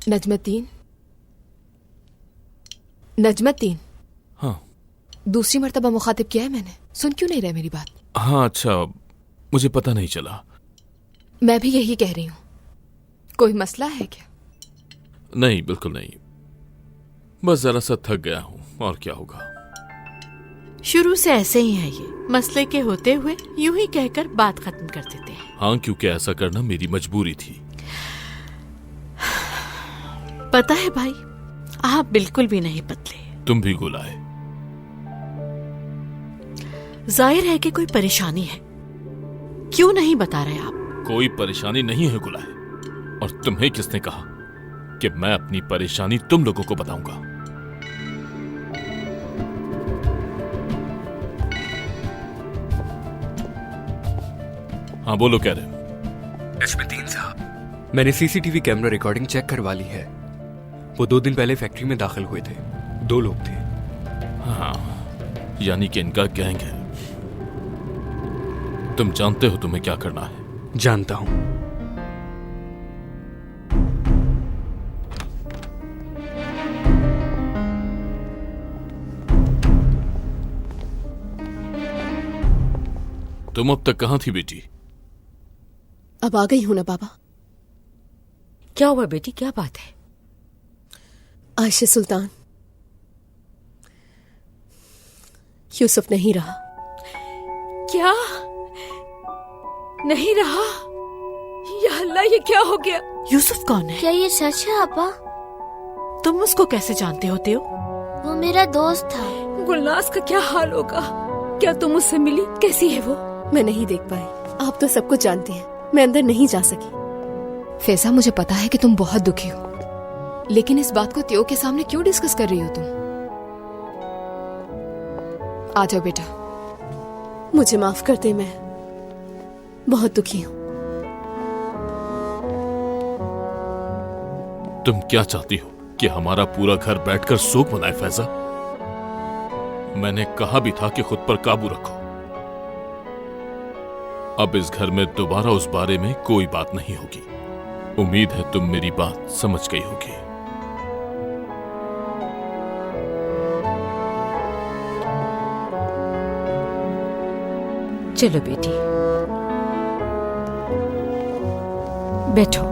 नजमतीन, नजमतीन। हाँ। दूसरी मर्तबा मुखातिब किया है मैंने, सुन क्यों नहीं रहे मेरी बात? हाँ अच्छा, मुझे पता नहीं चला। मैं भी यही कह रही हूँ। कोई मसला है क्या? नहीं, बिल्कुल नहीं, बस जरा सा थक गया हूँ, और क्या होगा। शुरू से ऐसे ही है ये, मसले के होते हुए यूं ही कहकर बात खत्म कर देते हैं। हाँ, क्योंकि ऐसा करना मेरी मजबूरी थी। पता है भाई, आप बिल्कुल भी नहीं बदले। तुम भी गुलाए। जाहिर है कि कोई परेशानी है, क्यों नहीं बता रहे आप? कोई परेशानी नहीं है गुलाए, और तुम्हें किसने कहा कि मैं अपनी परेशानी तुम लोगों को बताऊंगा? हाँ बोलो, कह रहे हो? नजमतीन साहब, मैंने सीसीटीवी कैमरा रिकॉर्डिंग चेक करवा ली है। वो 2 दिन पहले फैक्ट्री में दाखिल हुए थे, 2 लोग थे। हाँ, यानी कि इनका गैंग है। तुम जानते हो तुम्हें क्या करना है? जानता हूं। तुम अब तक कहां थी बेटी? अब आ गई हूं ना बाबा। क्या हुआ बेटी, क्या बात है? आयशा सुल्तान, यूसुफ नहीं रहा। क्या नहीं रहा? या अल्लाह, ये क्या हो गया? यूसुफ कौन है? क्या ये सच है अब्बा? तुम उसको कैसे जानते होते हो? वो मेरा दोस्त था। गुलनाज का क्या हाल होगा? क्या तुम उससे मिली? कैसी है वो? मैं नहीं देख पाई। आप तो सब कुछ जानती हैं, मैं अंदर नहीं जा सकी। फैजा, मुझे पता है कि तुम बहुत दुखी हो, लेकिन इस बात को त्यो के सामने क्यों डिस्कस कर रही हो तुम? आ जाओ बेटा। मुझे माफ कर दे, मैं बहुत दुखी हूं। तुम क्या चाहती हो कि हमारा पूरा घर बैठकर शोक मनाए? फैजा, मैंने कहा भी था कि खुद पर काबू रखो। अब इस घर में दोबारा उस बारे में कोई बात नहीं होगी। उम्मीद है तुम मेरी बात समझ गई होगी। चलो बेटी, बैठो।